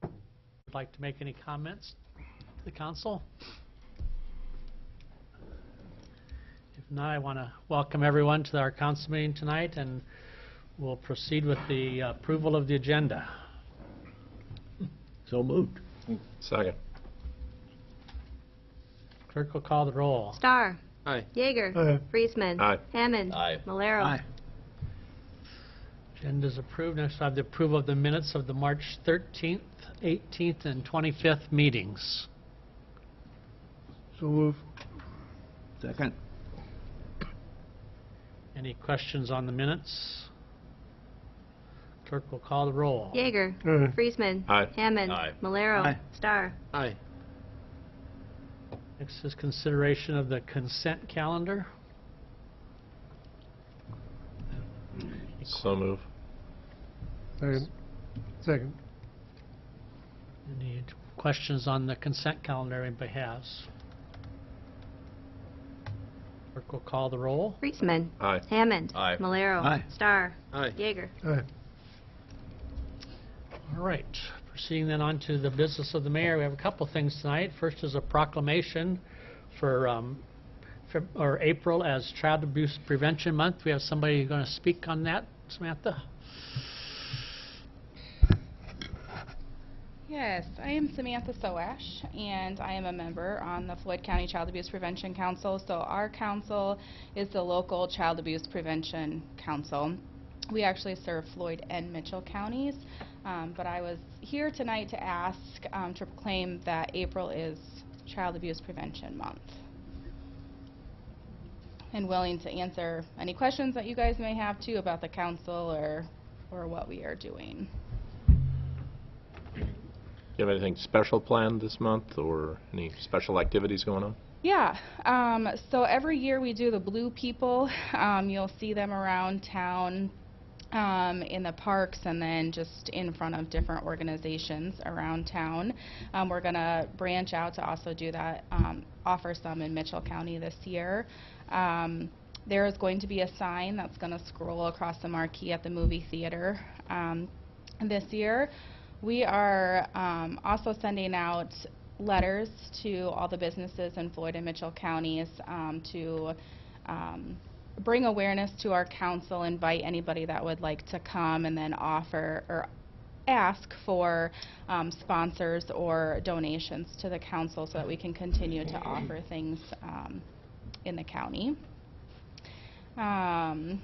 Would like to make any comments to the council? If not, I want to welcome everyone to our council meeting tonight, and we'll proceed with the approval of the agenda. So moved. Second. Clerk will call the roll. Starr. Aye. Yeager. Aye. Friesman. Aye. Hammond. Aye. Malero. Aye. Agenda is approved. Next, I have the approval of the minutes of the March 13th, 18th, and 25th meetings. So moved. Second. Any questions on the minutes? Clerk will call the roll. Yeager. Aye. Friesman. Aye. Hammond. Aye. Malero. Aye. Starr. Aye. Next is consideration of the consent calendar. So move. Second. Any questions on the consent calendar anybody has? Clerk will call the roll. Friesman. Aye. Hammond. Aye. Malero. Aye. Starr. Aye. Yeager. Aye. All right, proceeding then on to the business of the mayor. We have a couple things tonight. First is a proclamation for April as Child Abuse Prevention Month. We have somebody going to speak on that, Samantha. Yes, I am Samantha Soash, and I am a member on the Floyd County Child Abuse Prevention Council. So our council is the local Child Abuse Prevention Council. We actually serve Floyd and Mitchell counties, but I was here tonight to ask to proclaim that April is Child Abuse Prevention Month. And willing to answer any questions that you guys may have too about the council or what we are doing. You have anything special planned this month or any special activities going on? Yeah, so every year we do the Blue People. You'll see them around town in the parks and then just in front of different organizations around town. We're going to branch out to also do that, offer some in Mitchell County this year. There is going to be a sign that's going to scroll across the marquee at the movie theater this year. We are also sending out letters to all the businesses in Floyd and Mitchell counties to bring awareness to our council, invite anybody that would like to come, and then offer or ask for sponsors or donations to the council so that we can continue to offer things in the county. Let's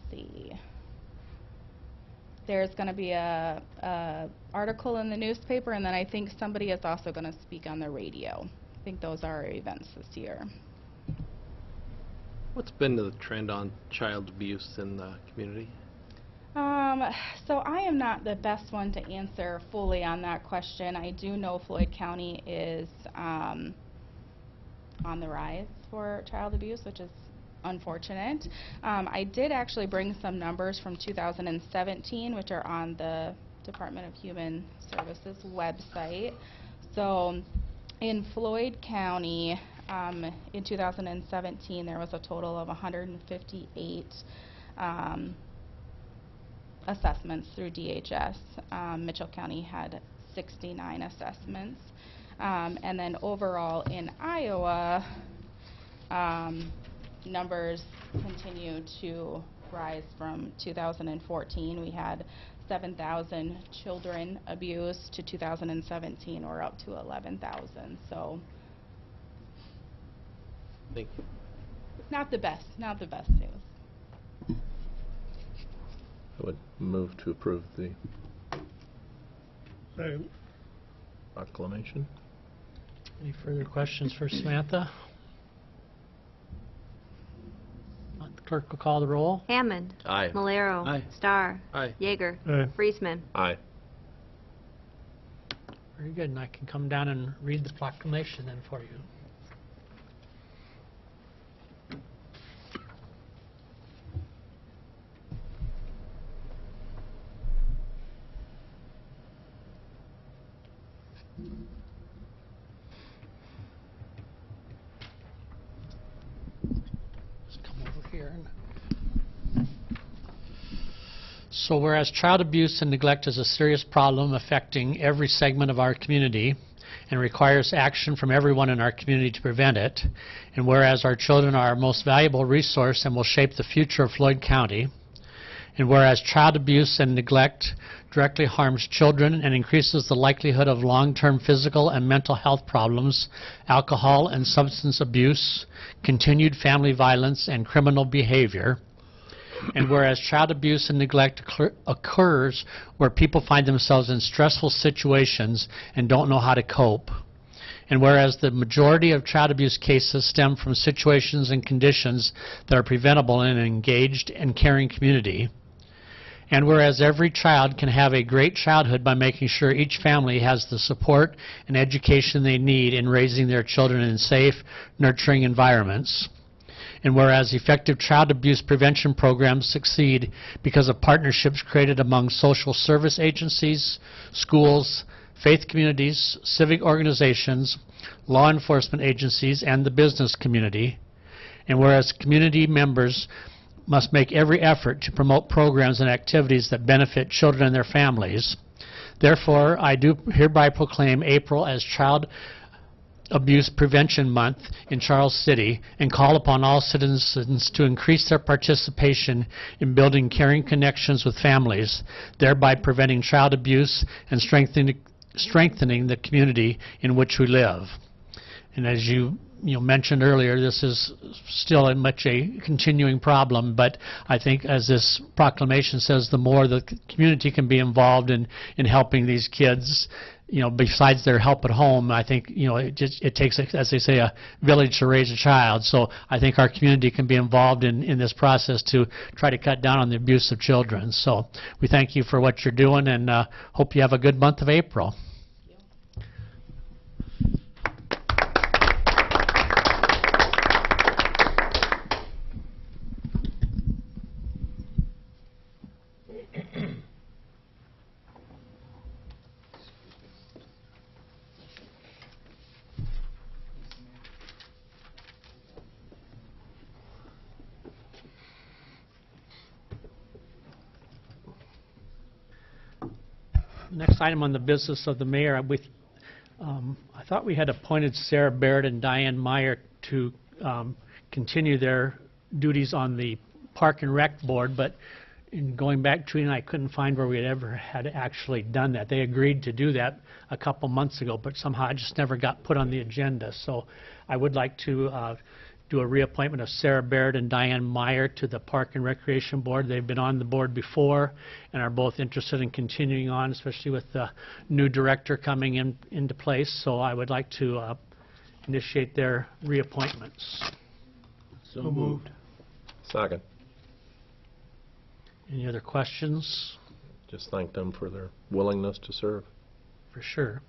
see. There's going to be a article in the newspaper, and then I think somebody is also going to speak on the radio. I think those are our events this year. What's been the trend on child abuse in the community? So I am not the best one to answer fully on that question. I do know Floyd County is on the rise for child abuse, which is unfortunate. I did actually bring some numbers from 2017, which are on the Department of Human Services website. So in Floyd County, in 2017, there was a total of 158 assessments through DHS. Mitchell County had 69 assessments. And then overall in Iowa, numbers continue to rise. From 2014, we had 7,000 children abused. To 2017, we're up to 11,000. So, Thank you. not the best news. I would move to approve the proclamation. Any further questions for Samantha? The clerk will call the roll. Hammond. Aye. Malero. Aye. Starr. Aye. Yeager. Aye. Friesman. Aye. Very good, and I can come down and read the proclamation then for you. Just come over here. So whereas child abuse and neglect is a serious problem affecting every segment of our community and requires action from everyone in our community to prevent it, and whereas our children are our most valuable resource and will shape the future of Floyd County, and whereas child abuse and neglect directly harms children and increases the likelihood of long-term physical and mental health problems, alcohol and substance abuse, continued family violence, and criminal behavior, and whereas child abuse and neglect occurs where people find themselves in stressful situations and don't know how to cope, and whereas the majority of child abuse cases stem from situations and conditions that are preventable in an engaged and caring community, and whereas every child can have a great childhood by making sure each family has the support and education they need in raising their children in safe, nurturing environments, and whereas effective child abuse prevention programs succeed because of partnerships created among social service agencies, schools, faith communities, civic organizations, law enforcement agencies, and the business community, and whereas community members must make every effort to promote programs and activities that benefit children and their families. Therefore, I do hereby proclaim April as Child Abuse Prevention Month in Charles City and call upon all citizens to increase their participation in building caring connections with families, thereby preventing child abuse and strengthening the community in which we live. And as you mentioned earlier, this is still much a continuing problem, but I think, as this proclamation says, the more the community can be involved in helping these kids, besides their help at home, I think, it takes, as they say, a village to raise a child. So I think our community can be involved in this process to try to cut down on the abuse of children. So we thank you for what you're doing, and hope you have a good month of April. Next item on the business of the mayor, I thought we had appointed Sarah Barrett and Diane Meyer to continue their duties on the Park and Rec Board, but in going back, Trina and I couldn't find where we had actually done that. They agreed to do that a couple months ago, but somehow it just never got put on the agenda. So I would like to do a reappointment of Sarah Barrett and Diane Meyer to the Park and Recreation Board. They've been on the board before and are both interested in continuing on, especially with the new director coming into place. So I would like to initiate their reappointments. So moved. Second. Any other questions? Just thank them for their willingness to serve. For sure.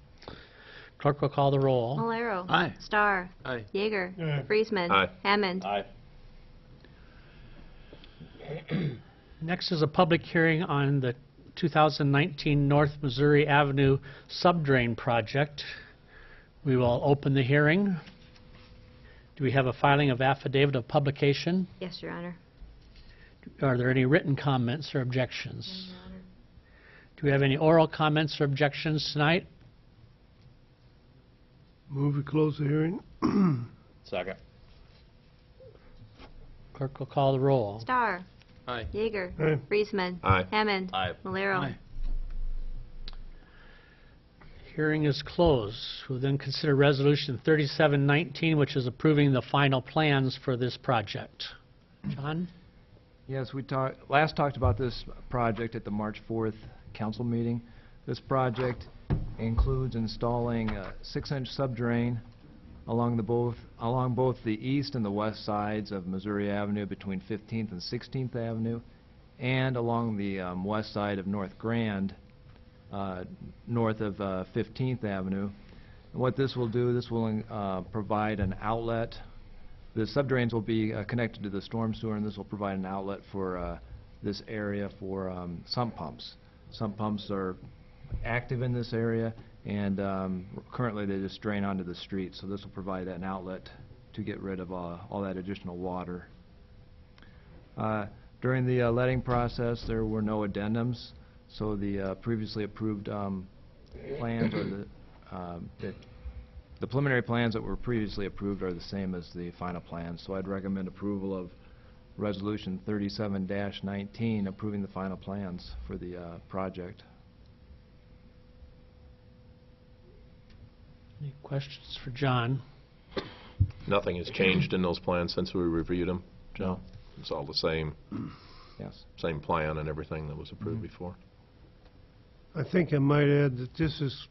Clerk will call the roll. Malero. Aye. Starr. Aye. Yeager. Aye. Friesman. Aye. Hammond. Aye. Next is a public hearing on the 2019 North Missouri Avenue subdrain project. We will open the hearing. Do we have a filing of affidavit of publication? Yes, Your Honor. Are there any written comments or objections? Do we have any oral comments or objections tonight? Move to close the hearing. Second. Clerk will call the roll. Starr. Aye. Yeager. Aye. Friesman. Aye. Hammond. Aye. Malero. Aye. Hearing is closed. We'll then consider Resolution 3719, which is approving the final plans for this project. John? Yes, we last talked about this project at the March 4th council meeting. This project includes installing a 6-inch subdrain along both the east and the west sides of Missouri Avenue between 15th and 16th Avenue, and along the west side of North Grand, north of 15th Avenue. And what this will do, this will provide an outlet. The subdrains will be connected to the storm sewer, and this will provide an outlet for this area for sump pumps. Sump pumps are active in this area, and currently they just drain onto the street, so this will provide an outlet to get rid of all that additional water. During the letting process, there were no addendums, so the previously approved plans or the preliminary plans that were previously approved are the same as the final plans. So I'd recommend approval of Resolution 37-19, approving the final plans for the project. Any questions for John? Nothing has changed in those plans since we reviewed them, Joe? It's all the same, Yes. same plan and everything that was approved before? I think I might add that this has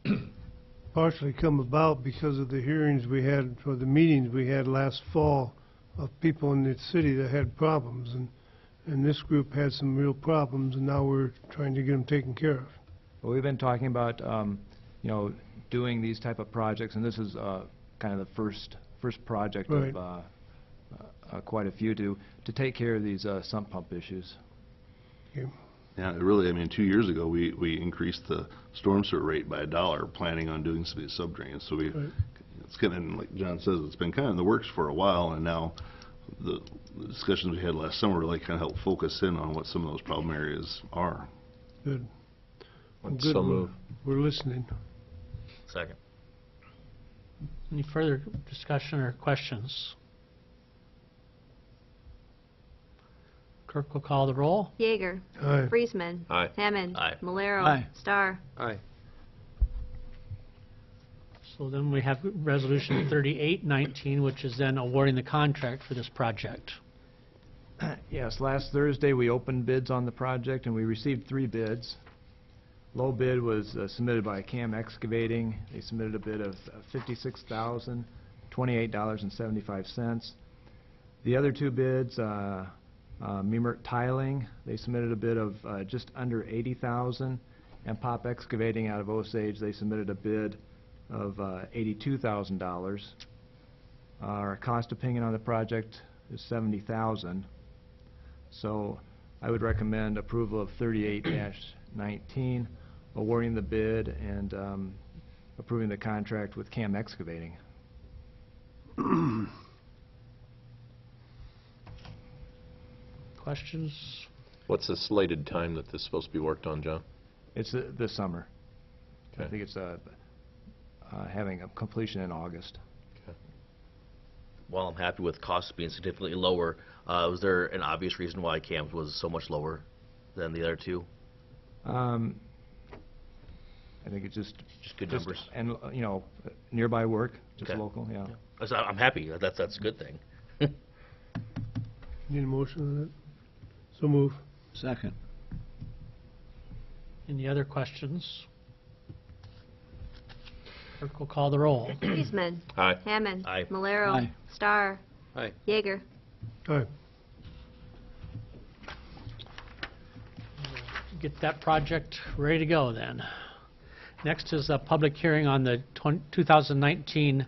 partially come about because of the hearings we had, or the meetings we had last fall of people in the city that had problems. And this group had some real problems, and now we're trying to get them taken care of. Well, we've been talking about, you know, doing these type of projects, and this is kind of the first project Right. of quite a few to take care of these sump pump issues. Okay. Yeah, really, I mean, 2 years ago, we increased the storm sewer rate by $1, planning on doing some of these sub-drains. So Right. it's kind of, like John says, it's been kind of in the works for a while, and now the discussions we had last summer really kind of helped focus in on what some of those problem areas are. Good. Well, Let's good. so move. We're listening. Second. Any further discussion or questions? Clerk will call the roll. Yeager. Aye. Friesman. Aye. Hammond. Aye. Malero. Aye. Starr. Aye. So then we have Resolution 38-19, which is then awarding the contract for this project. Yes, last Thursday, we opened bids on the project, and we received 3 bids. Low bid was submitted by CAM Excavating. They submitted a bid of $56,028.75. The other 2 bids, Memert Tiling, they submitted a bid of just under $80,000, and Pop Excavating out of Osage, they submitted a bid of $82,000. Our cost opinion on the project is $70,000. So I would recommend approval of 38-19, awarding the bid and approving the contract with CAM Excavating. Questions? What's the slated time that this is supposed to be worked on, John? It's this summer. I Okay. think it's having a completion in August. While I'm happy with costs being significantly lower, was there an obvious reason why CAM's was so much lower than the other 2? I think it's just Just good numbers. and you know, nearby work, just Okay. local, yeah. So I'm happy. That's a good thing. Need a motion on that? So move. Second. Any other questions? Clerk will call the roll. Friesman. Aye. Hammond. Aye. Malero. Aye. Starr. Aye. Yeager. Aye. Get that project ready to go then. Next is a public hearing on the 2019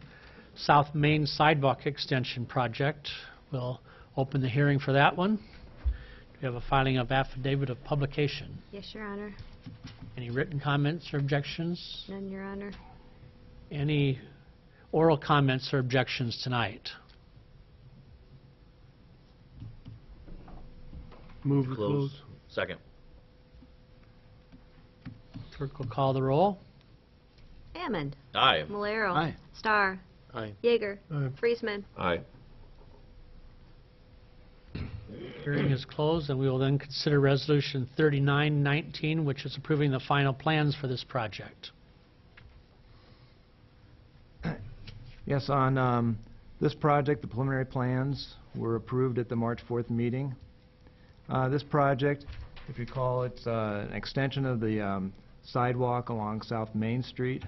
South Main Sidewalk Extension Project. We'll open the hearing for that one. We have a filing of affidavit of publication. Yes, Your Honor. Any written comments or objections? None, Your Honor. Any oral comments or objections tonight? Move to close. Second. Clerk will call the roll. Hammond. Aye. Malero. Aye. Starr. Aye. Yeager. Aye. Friesman. Aye. Hearing is closed, and we will then consider Resolution 39-19, which is approving the final plans for this project. Yes, on this project, the preliminary plans were approved at the March 4th meeting. This project, if you recall, it's an extension of the sidewalk along South Main Street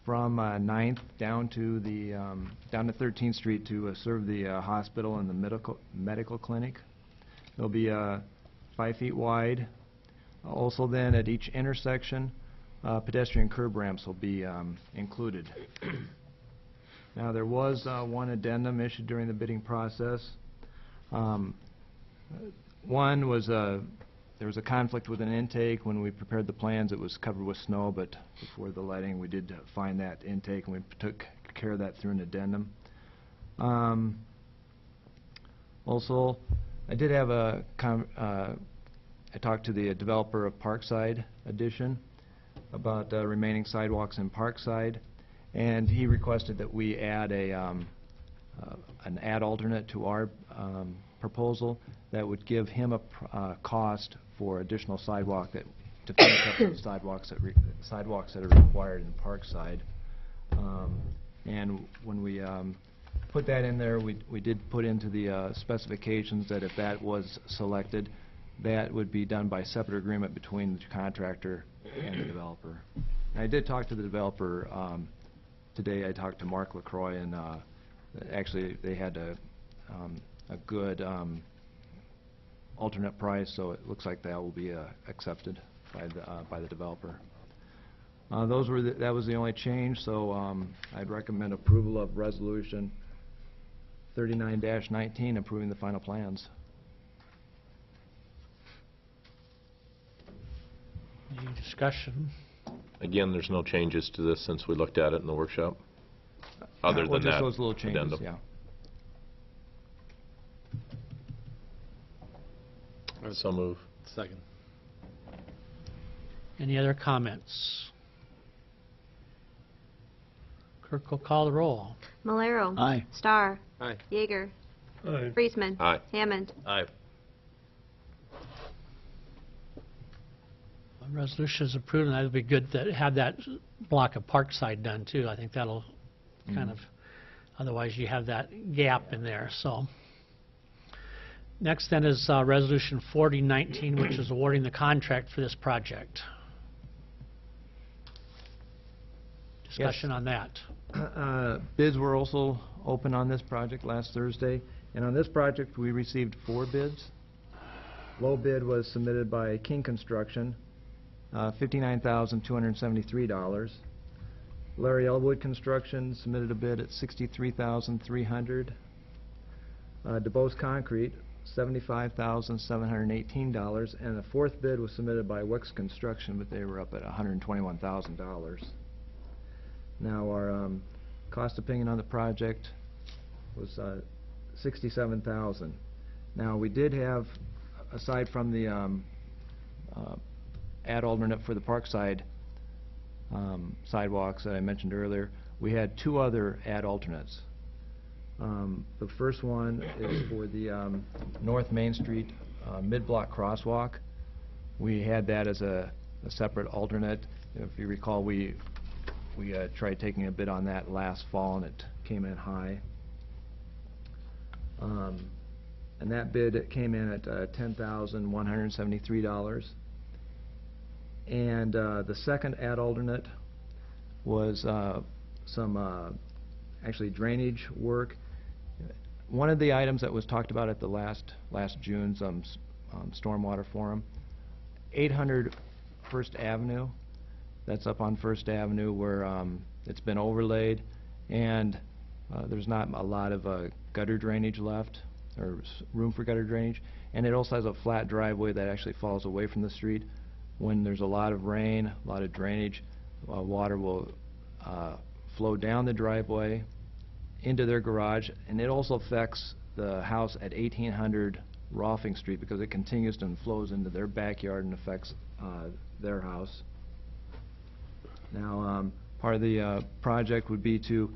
from 9th down to the down to 13th Street to serve the hospital and the medical clinic. It'll be 5 feet wide. Also then at each intersection, pedestrian curb ramps will be included. Now, there was one addendum issued during the bidding process. One was there was a conflict with an intake. When we prepared the plans, it was covered with snow, but before the letting, we did find that intake, and we took care of that through an addendum. Also, I did have I talked to the developer of Parkside Addition about remaining sidewalks in Parkside, and he requested that we add an ad alternate to our proposal that would give him a cost for additional sidewalk to finish up the sidewalks that are required in Parkside. And when we put that in there, we did put into the specifications that if that was selected, that would be done by separate agreement between the contractor and the developer. And I did talk to the developer today. I talked to Mark LaCroix, and actually they had a good alternate price, so it looks like that will be accepted by the developer. That was the only change, so I'd recommend approval of Resolution 39-19, approving the final plans. Any discussion? Again, there's no changes to this since we looked at it in the workshop, other Well, than just that those little changes, addendum. yeah. So move. Second. Any other comments? Clerk will call the roll. Malero. Aye. Starr. Aye. Yeager. Aye. Friesman. Aye. Hammond. Aye. Resolution is approved, and that would be good to have that block of Parkside done too. I think that'll kind of, otherwise you have that gap in there, so. Next then is Resolution 4019, which is awarding the contract for this project. Discussion on that. Bids were also open on this project last Thursday, and on this project we received 4 bids. Low bid was submitted by King Construction, $59,273. Larry Elwood Construction submitted a bid at $63,300. DeBose Concrete, $75,718, and the 4th bid was submitted by Wix Construction, but they were up at $121,000. Now our cost opinion on the project was $67,000. Now we did have, aside from the ad alternate for the Parkside sidewalks that I mentioned earlier, we had 2 other ad alternates. The first one is for the North Main Street mid-block crosswalk. We had that as a separate alternate. If you recall, we tried taking a bid on that last fall, and it came in high. And that bid came in at $10,173. And the second ad alternate was some actually drainage work. One of the items that was talked about at the last June's stormwater forum, 800 First Avenue. That's up on First Avenue where it's been overlaid, and there's not a lot of gutter drainage left, or room for gutter drainage, and it also has a flat driveway that actually falls away from the street. When there's a lot of rain, a lot of drainage, water will flow down the driveway into their garage, and it also affects the house at 1800 Rolfing Street because it continues and flows into their backyard and affects their house. Now, part of the project would be to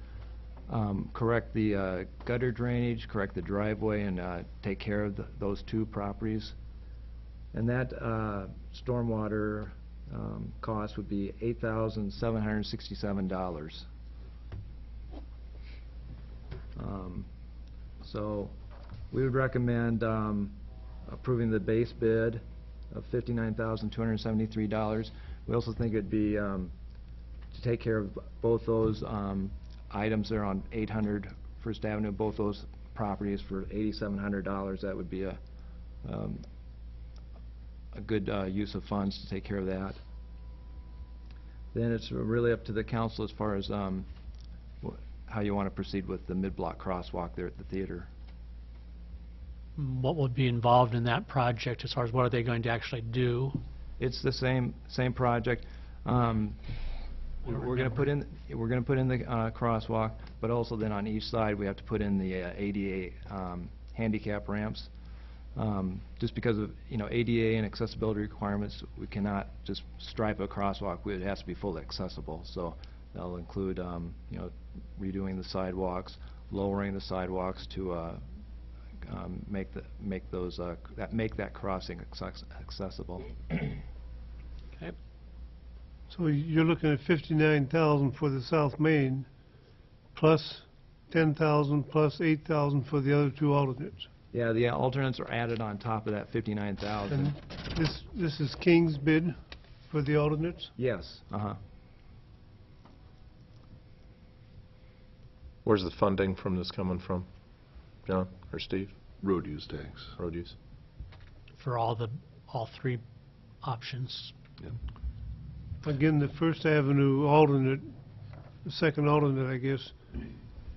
correct the gutter drainage, correct the driveway, and take care of those 2 properties. And that stormwater cost would be $8,767. So we would recommend approving the base bid of $59,273. We also think it'd be to take care of both those items there on 800 First Avenue, both those properties for $8,700. That would be a good use of funds to take care of that. Then it's really up to the council as far as how you want to proceed with the mid-block crosswalk there at the theater. What would be involved in that project as far as what are they going to actually do? It's the same project. We're going to put in the crosswalk, but also then on each side we have to put in the ADA handicap ramps. Just because of, ADA and accessibility requirements, we cannot just stripe a crosswalk. It has to be fully accessible. So that'll include, redoing the sidewalks, lowering the sidewalks to make that crossing accessible. Okay. So you're looking at 59,000 for the South Main, plus 10,000, plus 8,000 for the other two alternates. Yeah, the alternates are added on top of that 59,000. And this is King's bid for the alternates? Yes, Where's the funding from this coming from? John or Steve? Road use tax. Road use? For all three options. Again, the First Avenue alternate, the second alternate, I guess,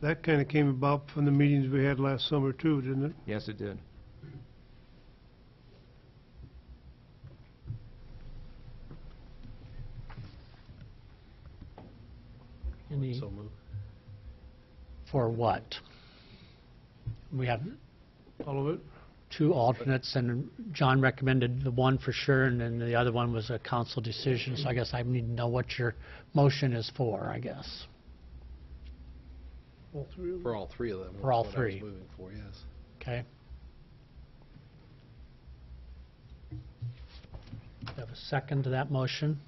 that kind of came about from the meetings we had last summer too, didn't it? Yes, it did. Any, So moved. for what? We have All of it? two alternates, and John recommended the one for sure, and then the other one was a council decision, so I guess I need to know what your motion is for, I guess. All three of them? For all three of them. For all is what I was three. moving for, yes. Okay? Do you have a second to that motion?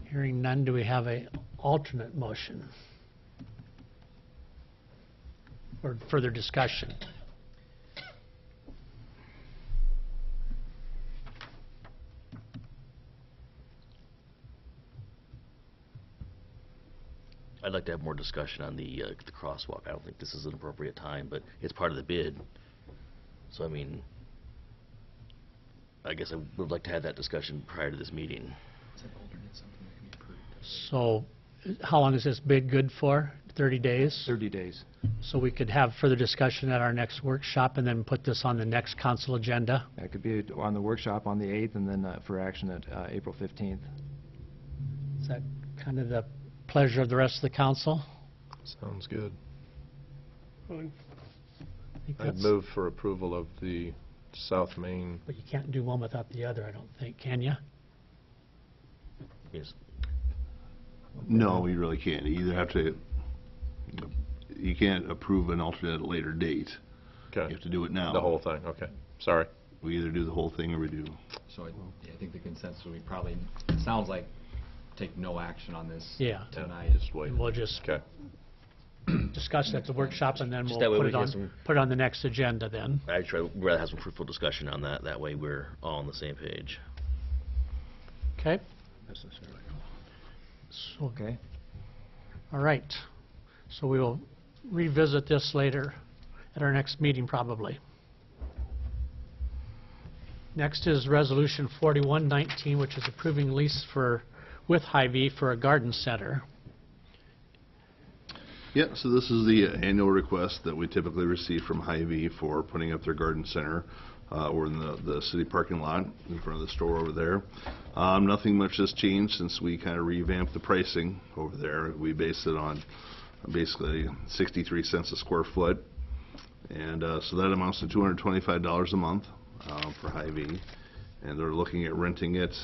Hearing none, do we have a alternate motion? Or further discussion? I'd like to have more discussion on the crosswalk. I don't think this is an appropriate time, but it's part of the bid. So, I mean, I guess I would like to have that discussion prior to this meeting. So, how long is this bid good for? 30 days? 30 days. So we could have further discussion at our next workshop and then put this on the next council agenda? That could be on the workshop on the 8th and then for action at April 15th. Is that kind of the pleasure of the rest of the council? Sounds good. Fine. I think I'd that's- move for approval of the South Main. But you can't do one without the other, I don't think, can you? Yes. No, we really can't. You either have to, you can't approve an alternate at a later date. You Okay. have to do it now. The whole thing, okay. Sorry. We either do the whole thing or we do. So I think the consensus would be probably, it sounds like, take no action on this Yeah. tonight. Just wait. And we'll just Okay. discuss it at the workshop and then Just we'll that way put we it can on, get some- put it on the next agenda then. Actually, I'd rather have some fruitful discussion on that. That way we're all on the same page. Okay? Okay. All right. So we will revisit this later at our next meeting probably. Next is Resolution 4119, which is approving lease with Hy-Vee for a garden center. Yeah, so this is the annual request that we typically receive from Hy-Vee for putting up their garden center over in the city parking lot in front of the store over there. Nothing much has changed since we kind of revamped the pricing over there. We based it on basically 63 cents a square foot. And so that amounts to $225 a month for Hy-Vee. And they're looking at renting it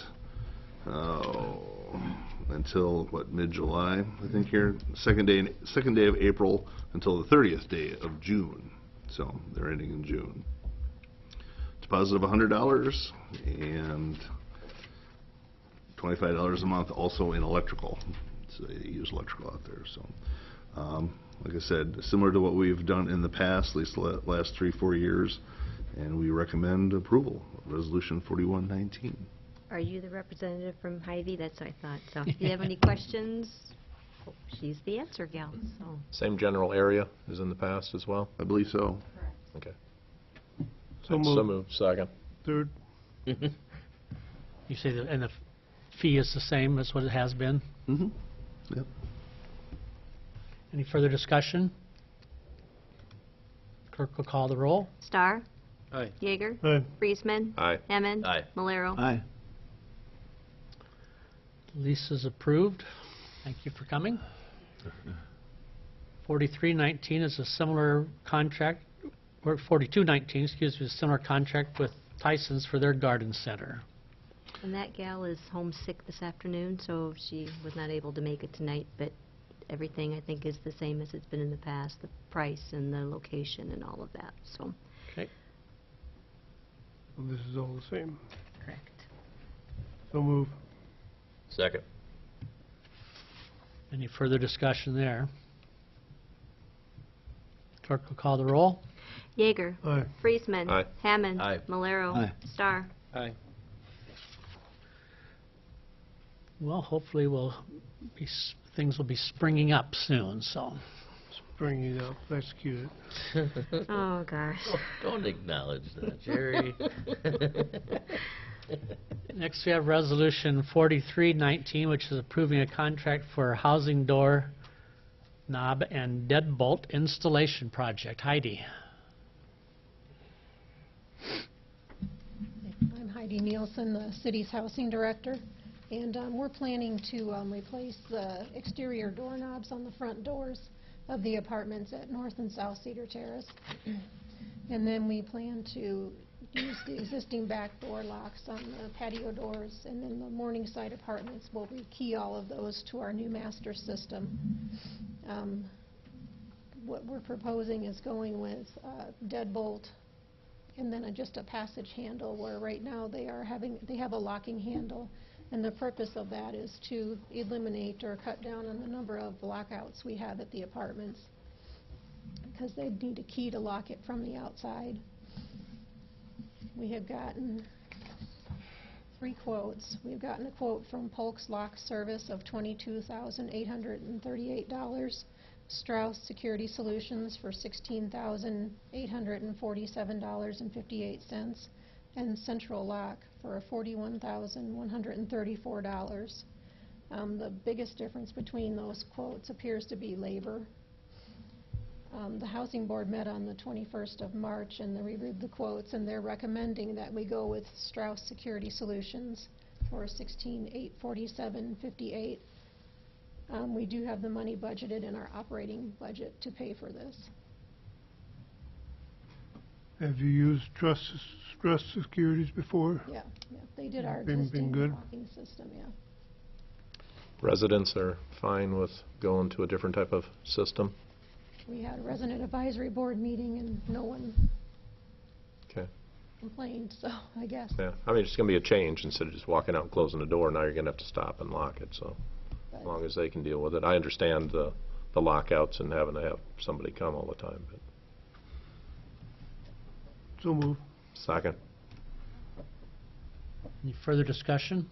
until, what, mid-July, I think here? Second day of April until the 30th day of June. So they're ending in June. Deposit of $100 and $25 a month also in electrical. So they use electrical out there, so. Like I said, similar to what we've done in the past, at least the last 3-4 years, and we recommend approval of Resolution 4119. Are you the representative from Hy-Vee? That's what I thought. So if you have any questions, she's the answer gal, so. Same general area as in the past as well? I believe so. Okay. So So moved. moved. Second. Third? You say that, and the fee is the same as what it has been? Mm-hmm. Yep. Any further discussion? Clerk will call the roll. Star? Aye. Yeager? Aye. Friesman? Aye. Hammond? Aye. Malero? Aye. Lease is approved. Thank you for coming. 4319 is a similar contract, or 4219, excuse me, is a similar contract with Tyson's for their garden center. And that gal is homesick this afternoon, so she was not able to make it tonight, but everything, I think, is the same as it's been in the past, the price and the location and all of that, so. Okay. This is all the same. Correct. So move. Second. Any further discussion there? Clerk will call the roll. Yeager. Aye. Friesman. Aye. Hammond. Aye. Malero. Aye. Starr. Aye. Well, hopefully things will be springing up soon, so. Bring it up, execute it. Oh, gosh. Don't acknowledge that, Jerry. Next, we have Resolution 4319, which is approving a contract for housing door, knob, and deadbolt installation project. Heidi. I'm Heidi Nielsen, the city's housing director, and we're planning to replace the exterior doorknobs on the front doors of the apartments at North and South Cedar Terrace. And then we plan to use the existing back door locks on the patio doors, and then the Morningside apartments will rekey all of those to our new master system. What we're proposing is going with deadbolt and then just a passage handle, where right now they have a locking handle, and the purpose of that is to eliminate or cut down on the number of lockouts we have at the apartments, because they need a key to lock it from the outside. We have gotten 3 quotes. We've gotten a quote from Polk's Lock Service of $22,838, Strauss Security Solutions for $16,847.58, and Central Lock for $41,134. The biggest difference between those quotes appears to be labor. The Housing Board met on the 21st of March and they reviewed the quotes, and they're recommending that we go with Strauss Security Solutions for $16,847.58. We do have the money budgeted in our operating budget to pay for this. Have you used Trust Securities before? Yeah, they did our Been existing good? locking system, yeah. Residents are fine with going to a different type of system? We had a resident advisory board meeting and no one Okay. complained, so I guess. Yeah, I mean, it's going to be a change. Instead of just walking out and closing the door, now you're going to have to stop and lock it, so But as long as they can deal with it. I understand the lockouts and having to have somebody come all the time, but So move. second. Any further discussion?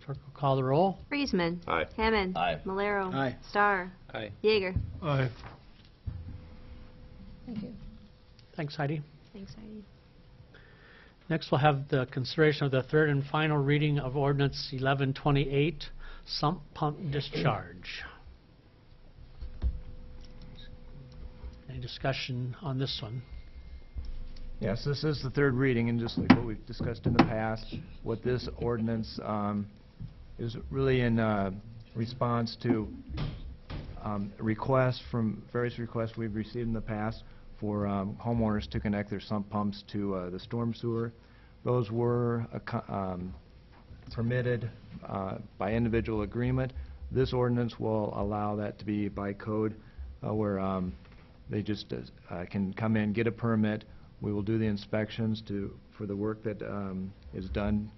Clerk will call the roll. Friesman. Aye. Hammond. Aye. Malero. Aye. Starr. Aye. Yeager. Aye. Thank you. Thanks, Heidi. Thanks, Heidi. Next, we'll have the consideration of the third and final reading of Ordinance 1128, sump pump discharge. Any discussion on this one? Yes, this is the third reading, and just like what we've discussed in the past, what this ordinance is really in response to various requests we've received in the past for homeowners to connect their sump pumps to the storm sewer. Those were permitted by individual agreement. This ordinance will allow that to be by code, where they just can come in, get a permit. We will do the inspections for the work that is done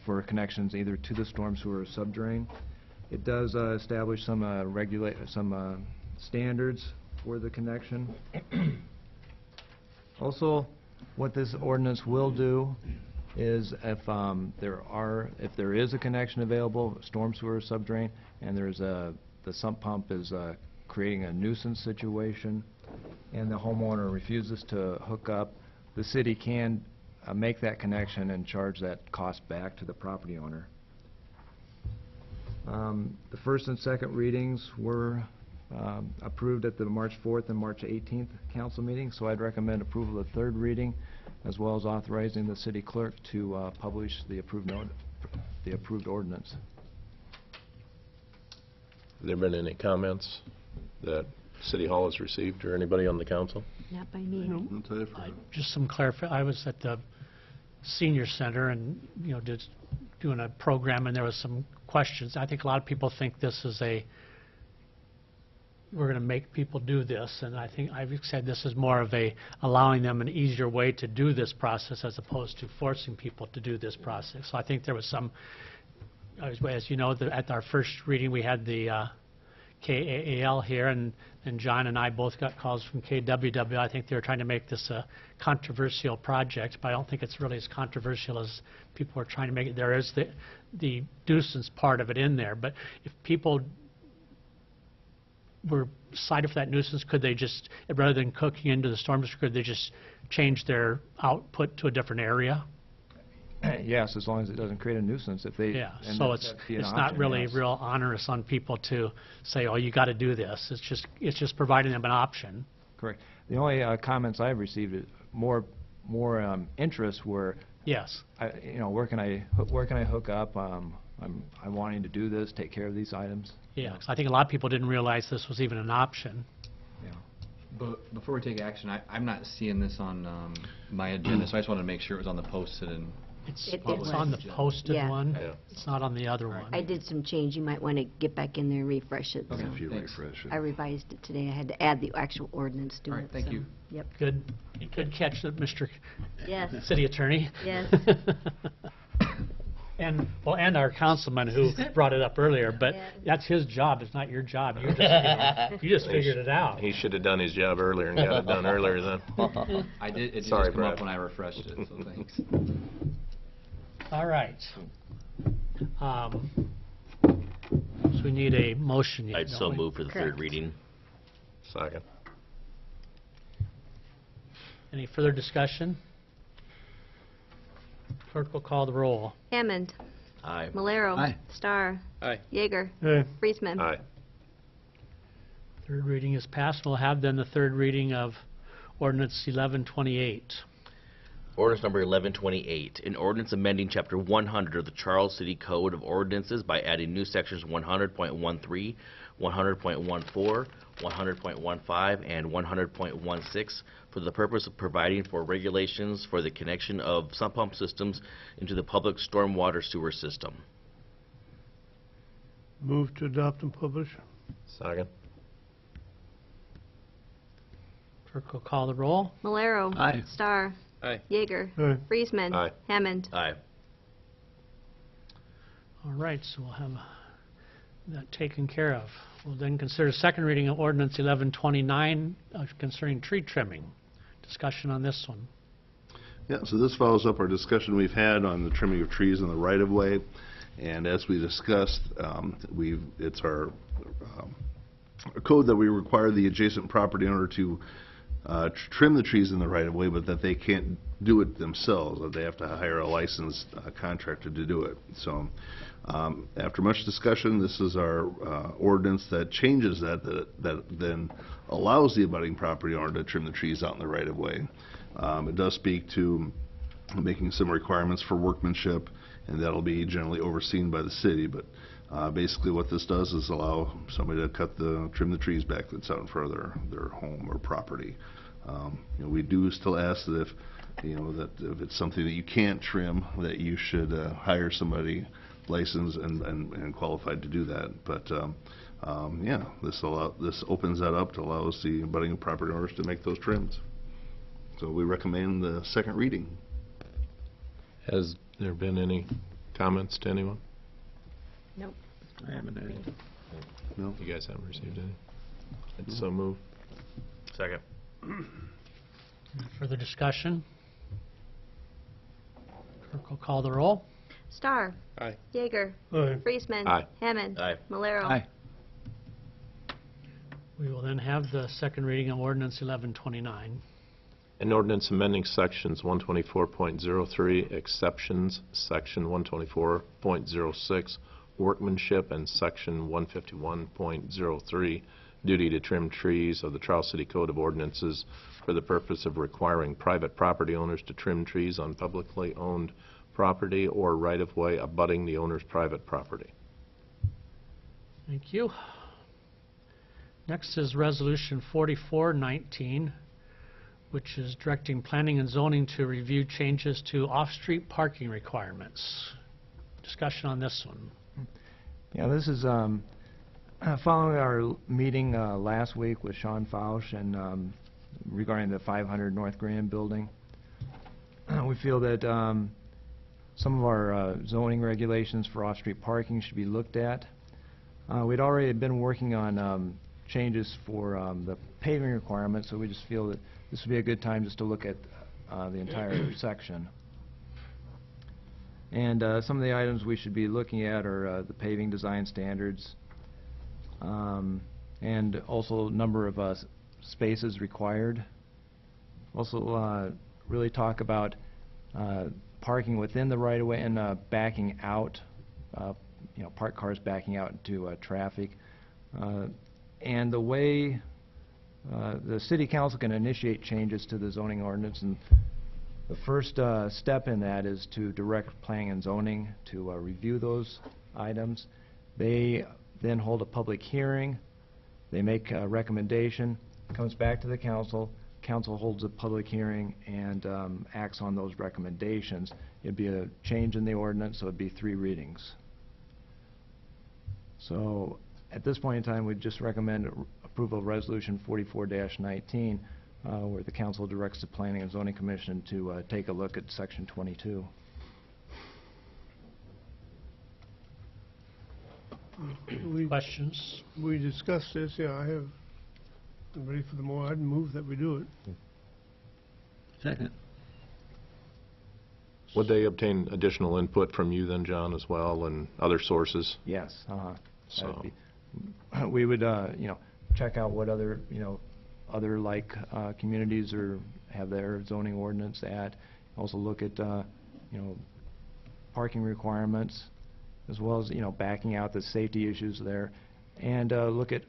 for connections either to the storm sewer or subdrain. It does establish some standards for the connection. Also, what this ordinance will do is if there is a connection available, storm sewer or subdrain, and the sump pump is creating a nuisance situation, and the homeowner refuses to hook up, the city can make that connection and charge that cost back to the property owner. The first and second readings were approved at the March 4th and March 18th council meeting, so I'd recommend approval of the third reading, as well as authorizing the city clerk to publish the approved ordinance. there been any comments that City Hall has received, or anybody on the council? Not by me. I'll tell you for- Just some I was at the senior center and, just doing a program, and there was some questions. I think a lot of people think this is we're going to make people do this, and I think I've said this is more of allowing them an easier way to do this process as opposed to forcing people to do this process. So I think there was some, as you know, at our first reading, we had the KAAL here, and John and I both got calls from KWW. I think they were trying to make this a controversial project, but I don't think it's really as controversial as people are trying to make it. There is the nuisance part of it in there, but if people were cited for that nuisance, could they just, rather than cooking into the storm district, could they just change their output to a different area? Yes, as long as it doesn't create a nuisance. If they Yeah, and so that'd be an it's not option, really yes. real onerous on people to say, oh, you got to do this. It's just providing them an option. Correct. The only comments I've received is more interest were, Yes. where can I hook up? I'm wanting to do this, take care of these items. Yeah, 'cause I think a lot of people didn't realize this was even an option. But before we take action, I'm not seeing this on my agenda, so I just wanted to make sure it was on the posted and... It's It it's on the was. posted Yeah. one. Yeah. It's not on the other one. I did some change. You might want to get back in there and refresh it. Okay. So If you Thanks. refresh it. I revised it today. I had to add the actual ordinance to it. All right, thank so, you. Yep. Good catch, Mr. Yes. City Attorney. Yes. And our councilman who brought it up earlier, but Yeah. that's his job, it's not your job. You just figured it out. He should have done his job earlier and got it done earlier then. I did, it did Sorry, just come up Brad. when I refreshed it, so thanks. All right. So we need a motion yet, I'd don't so we? move for the Correct. third reading. Second. Any further discussion? Clerk will call the roll. Hammond. Aye. Malero. Aye. Starr. Aye. Yeager. Hey, Friesman. Aye. Third reading is passed. We'll have then the third reading of ordinance 1128. Ordinance number 1128, an ordinance amending Chapter 100 of the Charles City Code of Ordinances by adding new sections 100.13, 100.14, 100.15, and 100.16 for the purpose of providing for regulations for the connection of sump pump systems into the public stormwater sewer system. move to adopt and publish. Second. Clerk will call the roll. Malero. Aye. Starr. Aye. Yeager. Aye. Friesman. Aye. Hammond. Aye. All right, so we'll have that taken care of. We'll then consider second reading of ordinance 1129 concerning tree trimming. Discussion on this one. Yeah, so this follows up our discussion we've had on the trimming of trees in the right-of-way. And as we discussed, it's our code that we require the adjacent property owner to trim the trees in the right-of-way, but that they can't do it themselves, that they have to hire a licensed contractor to do it. So after much discussion, this is our ordinance that changes that then allows the abutting property owner to trim the trees out in the right-of-way. It does speak to making some requirements for workmanship, and that'll be generally overseen by the city, but basically what this does is allow somebody to trim the trees back that's out in front of their home or property. We do still ask that if it's something that you can't trim, that you should hire somebody licensed and qualified to do that. But this opens that up to allows the abutting property owners to make those trims. So we recommend the second reading. Has there been any comments to anyone? Nope. I haven't any. No? You guys haven't received any? I'd so move. Second. Further discussion? Clerk will call the roll. Starr. Aye. Yeager. Aye. Friesman. Aye. Hammond. Aye. Malero. Aye. We will then have the second reading of ordinance 1129. An ordinance amending sections 124.03 exceptions, section 124.06 workmanship, and section 151.03 duty to trim trees of the Charles City Code of Ordinances for the purpose of requiring private property owners to trim trees on publicly owned property or right-of-way abutting the owner's private property. Thank you. Next is Resolution 4419, which is directing planning and zoning to review changes to off-street parking requirements. Discussion on this one. Yeah, this is following our meeting last week with Sean Fausch and regarding the 500 North Graham building. We feel that some of our zoning regulations for off-street parking should be looked at. We'd already been working on changes for the paving requirements, so we just feel that this would be a good time just to look at the entire section. And some of the items we should be looking at are the paving design standards, and also number of spaces required. Also really talk about parking within the right-of-way and backing out, parked cars backing out into traffic. And the way the City Council can initiate changes to the zoning ordinance, and the first step in that is to direct planning and zoning to review those items. They then hold a public hearing, they make a recommendation, comes back to the council, council holds a public hearing and acts on those recommendations. It'd be a change in the ordinance, so it'd be 3 readings. So at this point in time, we'd just recommend approval of Resolution 44-19, where the council directs the Planning and Zoning Commission to take a look at Section 22. Questions? We discussed this, yeah, I'm ready for the more. I'd move that we do it. Second. Would they obtain additional input from you then, John, as well, and other sources? Yes. So, We would, check out what other, other like communities have their zoning ordinance at. Also look at, parking requirements, as well as, backing out the safety issues there, and look at,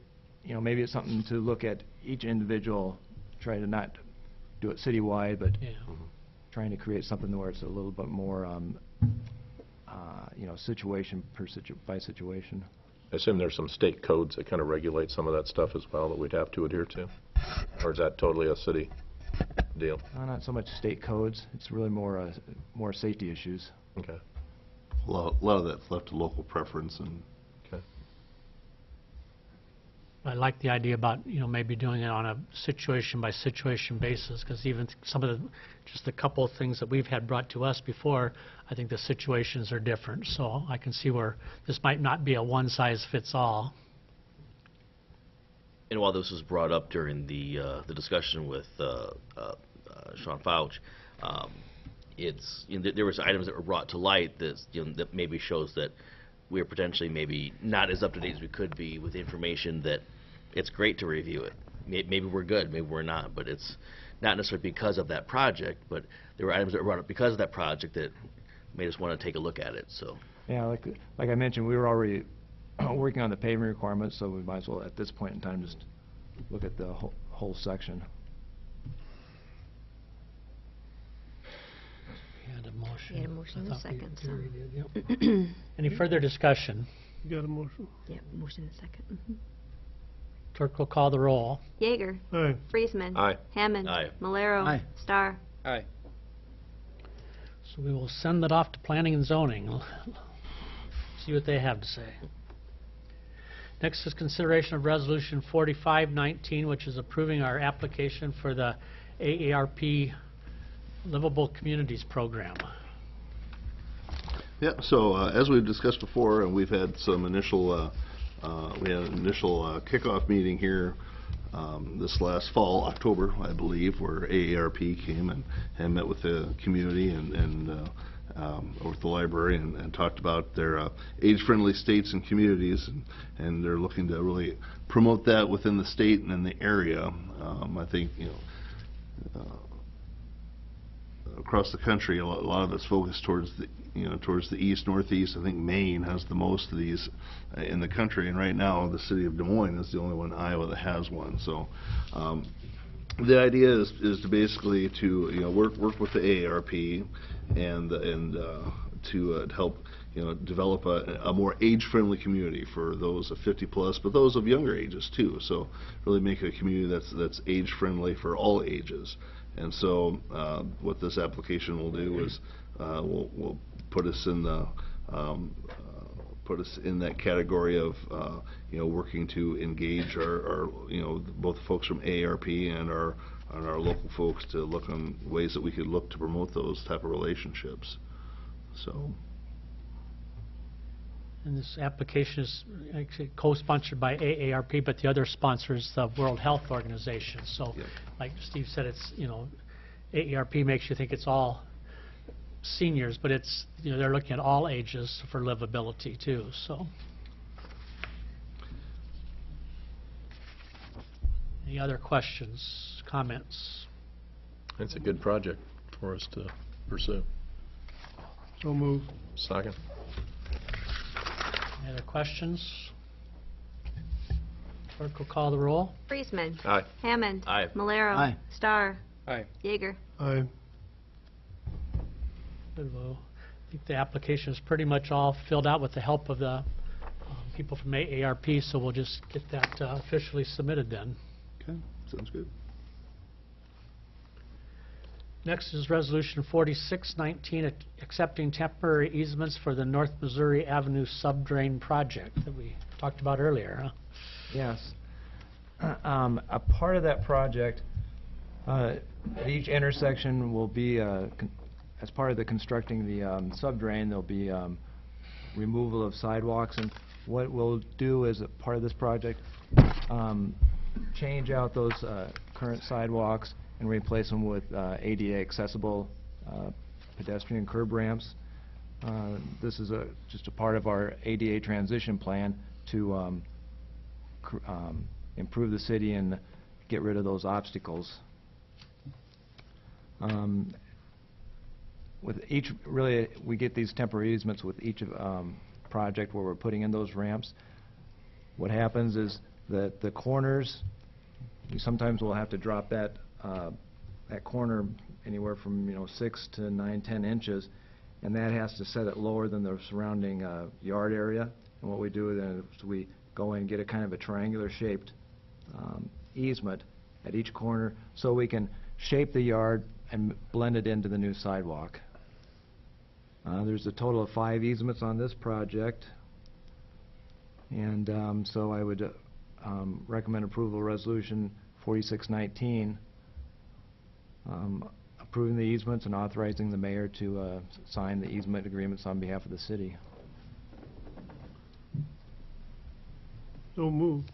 maybe it's something to look at each individual, try to not do it citywide, but Yeah. trying to create something where it's a little bit more, situation by situation. I assume there's some state codes that kind of regulate some of that stuff as well that we'd have to adhere to? Or is that totally a city deal? Not so much state codes, it's really more safety issues. Okay. A lot of that's left to local preference, and Okay. I like the idea about, maybe doing it on a situation-by-situation basis, because even some of just a couple of things that we've had brought to us before, I think the situations are different. So I can see where this might not be a one-size-fits-all. And while this was brought up during the discussion with Sean Fauch, there was items that were brought to light that maybe shows that we're potentially maybe not as up to date as we could be with information that it's great to review it. Maybe we're good, maybe we're not, but it's not necessarily because of that project, but there were items that were brought up because of that project that made us want to take a look at it. So Yeah, like I mentioned, we were already working on the paving requirements, so we might as well at this point in time just look at the whole section. We had a motion. We had a motion and a I thought we- second, so. Gary did, yep. Any further discussion? You got a motion? Yeah, motion and second. Mhm. Clerk will call the roll. Yeager. Aye. Friesman. Aye. Hammond. Aye. Malero. Aye. Starr. Aye. So we will send that off to Planning and Zoning. See what they have to say. Next is consideration of Resolution 4519, which is approving our application for the AARP Livable Communities Program. yeah. So as we've discussed before, and we've had some initial, kickoff meeting here this last fall, October, I believe, where AARP came and met with the community and over at the library and talked about their age-friendly states and communities, and they're looking to really promote that within the state and in the area. I think, across the country, a lot of it's focused towards the east, northeast. I think Maine has the most of these in the country, and right now the city of Des Moines is the only one in Iowa that has one. So the idea is to basically work with the AARP and to help develop a more age-friendly community for those of 50+, but those of younger ages too. So really make a community that's age-friendly for all ages. And so what this application will do is will put us in the that category of working to engage our both folks from AARP and our local folks to look on ways that we could look to promote those type of relationships. So. And this application is actually co-sponsored by AARP, but the other sponsor is the World Health Organization. So, Yep. like Steve said, it's, AARP makes you think it's all seniors, but it's, they're looking at all ages for livability too, so. Any other questions, comments? It's a good project for us to pursue. So move. Second. Any other questions? Clerk will call the roll. Friesman. Aye. Hammond. Aye. Malero. Aye. Starr. Aye. Yeager. Aye. Good, well, I think the application is pretty much all filled out with the help of the people from AARP, so we'll just get that officially submitted then. Okay, sounds good. Next is Resolution 4619, accepting temporary easements for the North Missouri Avenue subdrain project that we talked about earlier, huh? Yes. A part of that project, at each intersection will be, as part of the constructing the subdrain, there'll be removal of sidewalks. And what we'll do as a part of this project, change out those current sidewalks and replace them with ADA accessible pedestrian curb ramps. This is just a part of our ADA transition plan to improve the city and get rid of those obstacles. With each, really, we get these temporary easements with each project where we're putting in those ramps. What happens is that the corners, we sometimes will have to drop that corner anywhere from 6 to 9, 10 inches, and that has to set it lower than the surrounding yard area. And what we do then is we go in and get a kind of a triangular shaped easement at each corner so we can shape the yard and blend it into the new sidewalk. There's a total of 5 easements on this project, and so I would recommend approval of Resolution 4619, approving the easements and authorizing the mayor to sign the easement agreements on behalf of the city. So move.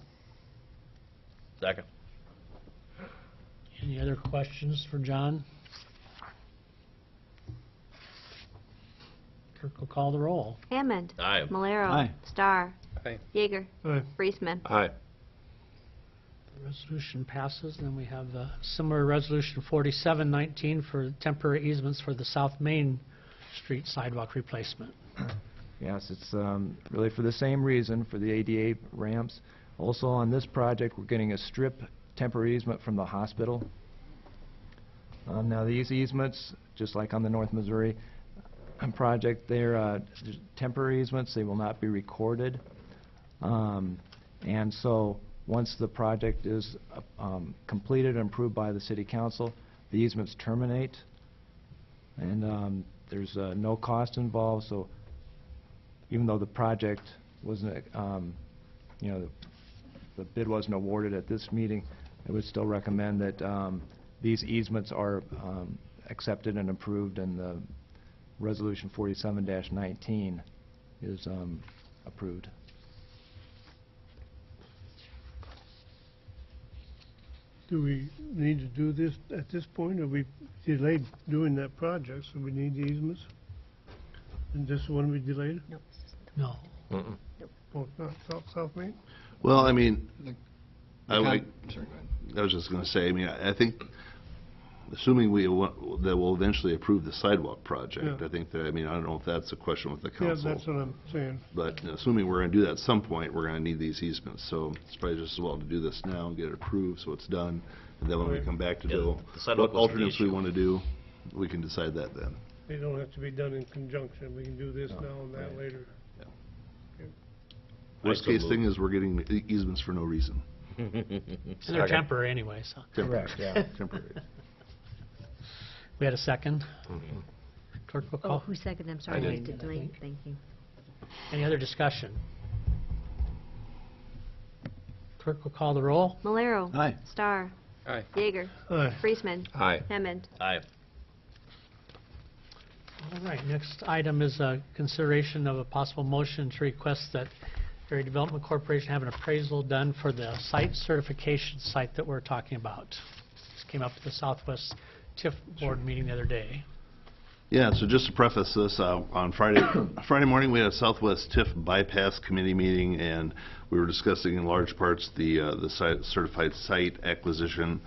Second. Any other questions for John? Clerk will call the roll. Hammond. Aye. Malero. Aye. Starr. Aye. Yeager. Aye. Friesman. Aye. The resolution passes. Then we have a similar resolution 4719 for temporary easements for the South Main Street sidewalk replacement. Yes, it's really for the same reason, for the ADA ramps. Also on this project, we're getting a strip temporary easement from the hospital. Now these easements, just like on the North Missouri project, they're temporary easements. They will not be recorded. And so once the project is completed and approved by the City Council, the easements terminate. And there's no cost involved, so even though the project wasn't, the bid wasn't awarded at this meeting, I would still recommend that these easements are accepted and approved, and the Resolution 47-19 is approved. Do we need to do this at this point, or we delayed doing that project, so we need the easements? And this one we delayed? No. Mm-mm. Oh, not South Main? Well, I mean, Sorry, go ahead. I was just going to say, I mean, I think, assuming that we'll eventually approve the sidewalk project, Yeah. I think that, I mean, I don't know if that's a question with the Yeah, council. that's what I'm saying. But assuming we're going to do that at some point, we're going to need these easements. So it's probably just as well to do this now and get it approved so it's done. And then when we come back to Yeah, do the sidewalk what wasn't the alternates we issue. want to do, we can decide that then. They don't have to be done in conjunction. We can do this now and that later. Worst case thing is we're getting easements for no reason. And they're temporary anyway, so. Correct, yeah. Temporary. We had a second. Clerk will Oh, call. who seconded? I'm sorry, I I did. did delete. Thank you. Any other discussion? Clerk will call the roll. Malero. Aye. Starr. Aye. Yeager. Aye. Friesman. Aye. Hammond. Aye. All right, next item is a consideration of a possible motion to request that Area Development Corporation have an appraisal done for the site certification site that we're talking about. This came up at the Southwest TIF Board meeting the other day. Yeah, so just to preface this, on Friday morning, we had a Southwest TIF Bypass Committee meeting, and we were discussing in large parts the certified site acquisition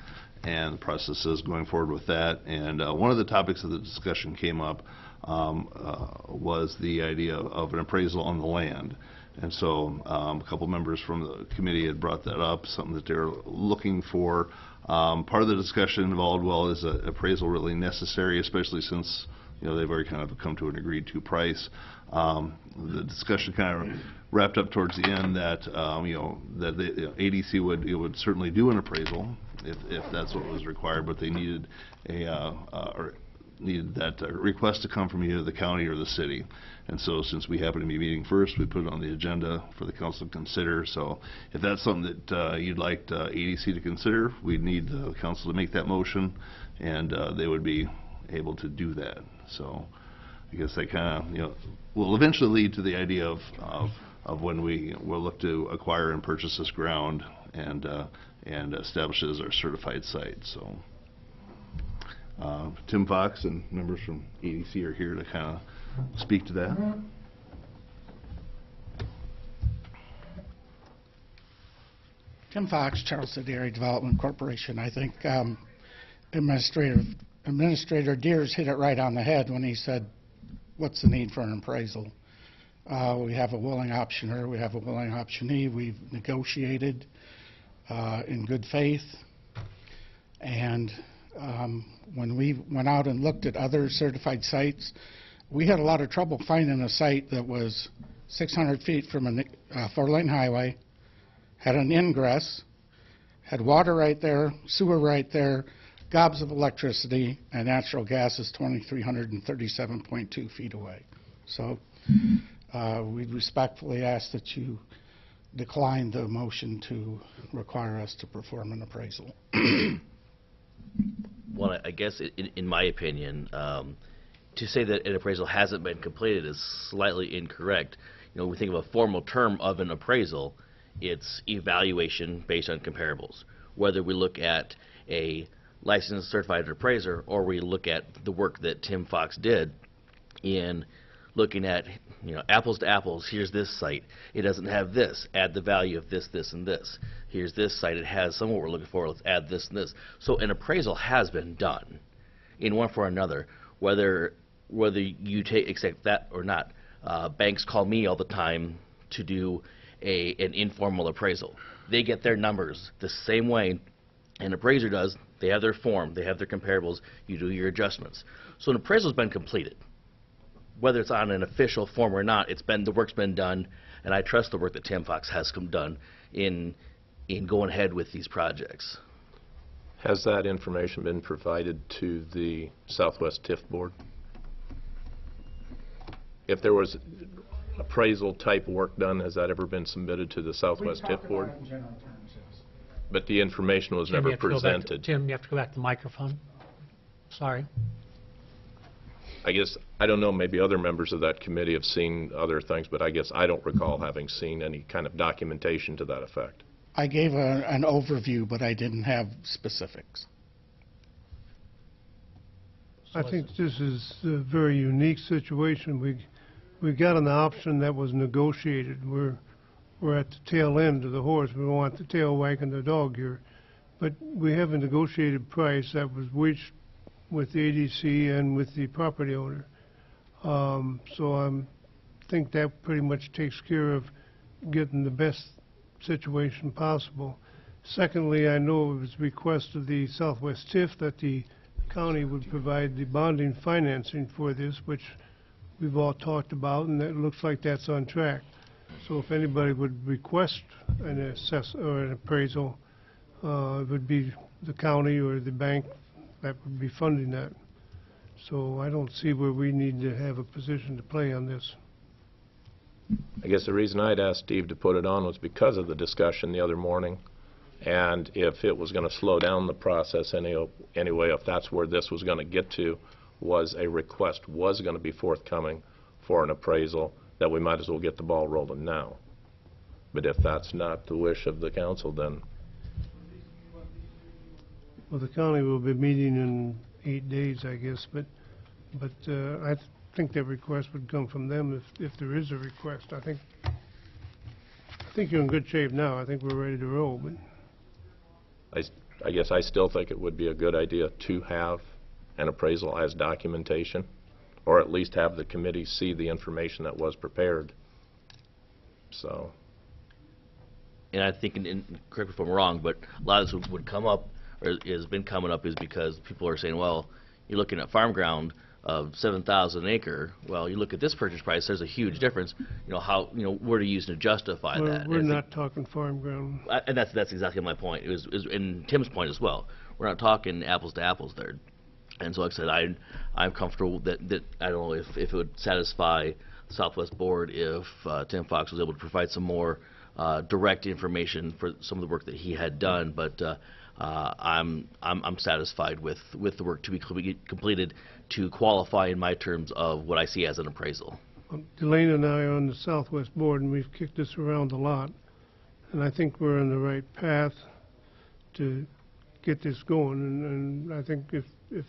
and the processes going forward with that. And one of the topics of the discussion came up was the idea of an appraisal on the land. And so a couple members from the committee had brought that up, something that they're looking for. Part of the discussion involved, well, is an appraisal really necessary, especially since they've already kind of come to an agreed-to price. The discussion kind of wrapped up towards the end that that the ADC would certainly do an appraisal if that's what was required, but they needed that request to come from either the county or the city. And so since we happen to be meeting first, we put it on the agenda for the council to consider. So if that's something that you'd like ADC to consider, we'd need the council to make that motion, and they would be able to do that. So I guess that kind of will eventually lead to the idea of when we will look to acquire and purchase this ground and establish it as our certified site. So Tim Fox and members from ADC are here to kind of speak to that. Tim Fox, Charles City Area Development Corporation. I think Administrator Deers hit it right on the head when he said, what's the need for an appraisal? We have a willing optioner, we have a willing optionee, we've negotiated in good faith, and when we went out and looked at other certified sites, we had a lot of trouble finding a site that was 600 feet from a four-lane highway, had an ingress, had water right there, sewer right there, gobs of electricity, and natural gas is 2,337.2 feet away. So we respectfully ask that you decline the motion to require us to perform an appraisal. Well, I guess in my opinion, to say that an appraisal hasn't been completed is slightly incorrect. When we think of a formal term of an appraisal, it's evaluation based on comparables. Whether we look at a licensed certified appraiser or we look at the work that Tim Fox did in looking at apples to apples. Here's this site, it doesn't have this, add the value of this, this, and this. Here's this site, it has some of what we're looking for, let's add this and this. So an appraisal has been done in one form or another, whether you accept that or not. Banks call me all the time to do an informal appraisal. They get their numbers the same way an appraiser does. They have their form, they have their comparables, you do your adjustments. So an appraisal's been completed. Whether it's on an official form or not, the work's been done, and I trust the work that Tim Fox has done in going ahead with these projects. Has that information been provided to the Southwest TIF Board? If there was appraisal type work done, has that ever been submitted to the Southwest TIF Board? But the information was never presented. Tim, you have to go back to the microphone. Sorry. I guess, I don't know, maybe other members of that committee have seen other things, but I guess I don't recall having seen any kind of documentation to that effect. I gave an overview, but I didn't have specifics. I think this is a very unique situation. We got an option that was negotiated. We're at the tail end of the horse. We don't want the tail wagging the dog here. But we have a negotiated price that was reached with the ADC and with the property owner. So I think that pretty much takes care of getting the best situation possible. Secondly, I know it was a request of the Southwest TIF that the county would provide the bonding financing for this, which we've all talked about, and it looks like that's on track. So if anybody would request an or an appraisal, it would be the county or the bank that would be funding that. So I don't see where we need to have a position to play on this. I guess the reason I'd asked Steve to put it on was because of the discussion the other morning, and if it was going to slow down the process anyway, if that's where this was going to get to, was a request was going to be forthcoming for an appraisal, that we might as well get the ball rolling now. But if that's not the wish of the council, then Well, the county will be meeting in 8 days, I guess, but I think that request would come from them if there is a request. I think you're in good shape now. I think we're ready to roll, but I guess I still think it would be a good idea to have an appraisal as documentation, or at least have the committee see the information that was prepared. So, And I think, and correct me if I'm wrong, but a lot of this would come up, or has been coming up, is because people are saying, well, you're looking at farm ground of $7,000 an acre. Well, you look at this purchase price, there's a huge difference. You know, how, you know, what are you using to justify that? we're not talking farm ground. And that's exactly my point. It was and Tim's point as well. We're not talking apples to apples there. And so, like I said, I'm comfortable that I don't know if it would satisfy the Southwest Board if Tim Fox was able to provide some more direct information for some of the work that he had done. But I'm satisfied with the work to be completed to qualify in my terms of what I see as an appraisal. Delana and I are on the Southwest Board, and we've kicked this around a lot, and I think we're on the right path to get this going. And I think if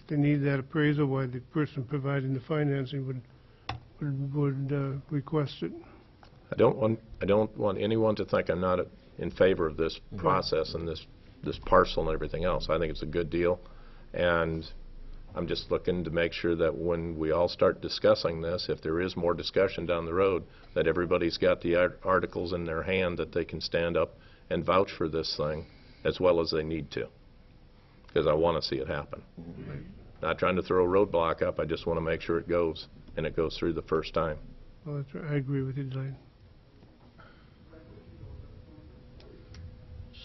they need that appraisal, why the person providing the financing would request it. I don't want anyone to think I'm not in favor of this process and this parcel and everything else. I think it's a good deal, and I'm just looking to make sure that when we all start discussing this, if there is more discussion down the road, that everybody's got the articles in their hand that they can stand up and vouch for this thing as well as they need to, because I want to see it happen. Not trying to throw a roadblock up, I just want to make sure it goes, and it goes through the first time. Well, that's right. I agree with you, Delana.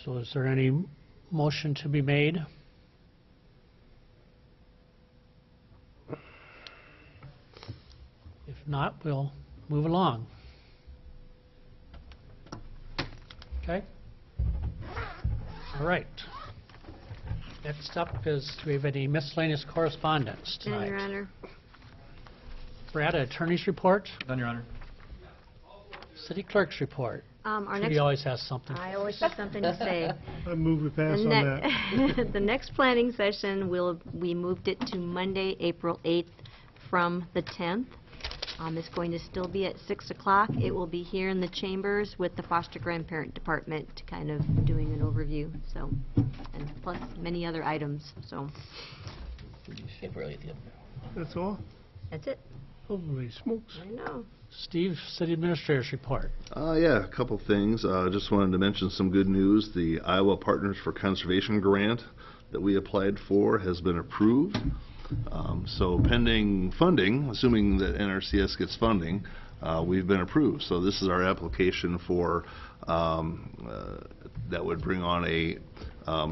So is there any motion to be made? If not, we'll move along. Okay? All right. Next up is, do we have any miscellaneous correspondence None, tonight? Your Honor. Brad, attorney's report? Done, Your Honor. City clerk's report. Our Judy next, always has something. I always have something to say. I move we pass on that. The next planning session, we moved it to Monday, April 8th from the 10th. It's going to still be at 6 o'clock. It will be here in the chambers with the foster grandparent department, kind of doing an overview, so, and plus many other items, so. April 8th, yeah. That's all? That's it. Holy smokes. I know. Steve, city administrator's report. Yeah, a couple things. Just wanted to mention some good news. The Iowa Partners for Conservation grant that we applied for has been approved. So pending funding, assuming that NRCS gets funding, we've been approved. So this is our application for that would bring on a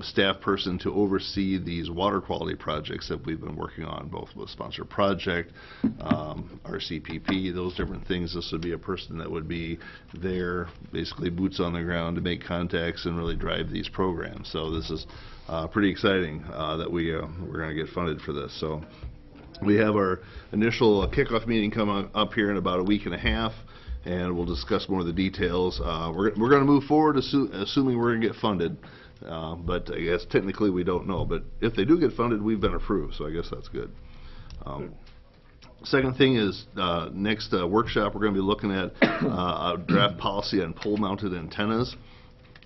staff person to oversee these water quality projects that we've been working on, both with Sponsor Project, RCPP, those different things. This would be a person that would be there, basically boots on the ground to make contacts and really drive these programs. So this is pretty exciting that we're going to get funded for this. So we have our initial kickoff meeting coming up here in about a week and a half, and we'll discuss more of the details. We're going to move forward assuming we're going to get funded. But I guess technically we don't know. But if they do get funded, we've been approved, so I guess that's good. Second thing is next workshop we're going to be looking at a draft policy on pole-mounted antennas.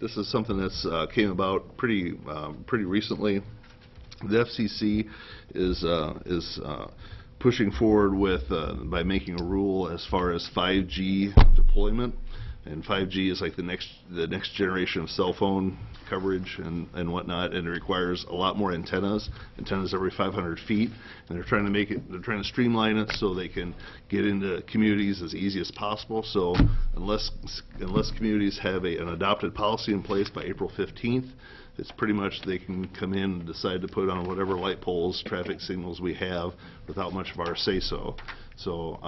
This is something that's came about pretty recently. The FCC is pushing forward with by making a rule as far as 5G deployment. And 5G is like the next generation of cell phone coverage and whatnot, and it requires a lot more antennas every 500 feet, and they're trying to streamline it so they can get into communities as easy as possible. So unless communities have an adopted policy in place by April 15th, it's pretty much they can come in and decide to put on whatever light poles, traffic signals we have without much of our say-so. So,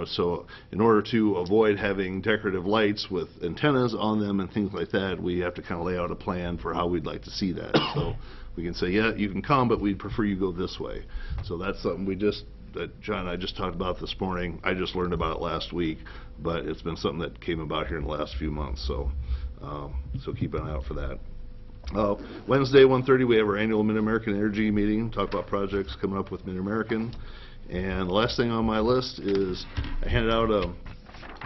so in order to avoid having decorative lights with antennas on them and things like that, we have to kind of lay out a plan for how we'd like to see that. So we can say, yeah, you can come, but we'd prefer you go this way. So that's something that John and I just talked about this morning. I just learned about it last week, but it's been something that came about here in the last few months. So, so keep an eye out for that. Wednesday, 1:30, we have our annual Mid-American Energy meeting, talk about projects coming up with Mid-American. And the last thing on my list is I handed out a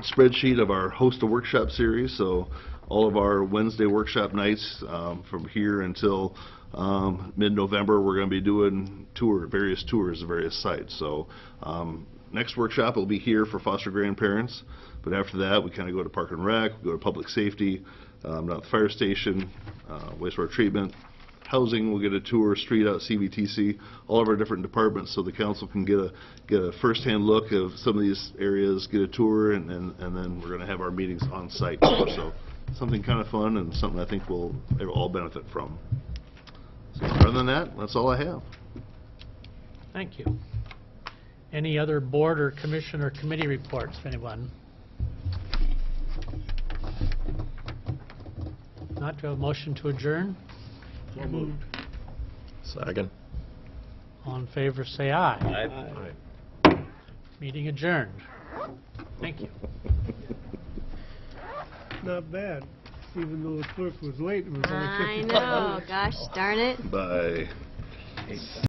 spreadsheet of our Host a Workshop series. So all of our Wednesday workshop nights from here until mid-November, we're going to be doing various tours of various sites. So next workshop will be here for foster grandparents. But after that, we kind of go to Park and Rec, we go to Public Safety, down at the fire station, wastewater treatment, housing. We'll get a tour, street out, CVTC, all of our different departments, so the council can get a first-hand look of some of these areas, get a tour, and then we're going to have our meetings on site. So something kind of fun and something I think we'll all benefit from. So other than that, that's all I have. Thank you. Any other board or commission or committee reports, if anyone? Not to have a motion to adjourn? So moved. Second. All in favor, say aye. Aye. Meeting adjourned. Thank you. Not bad, even though the clerk was late. It was only I 55 know, minutes. gosh darn it. Bye.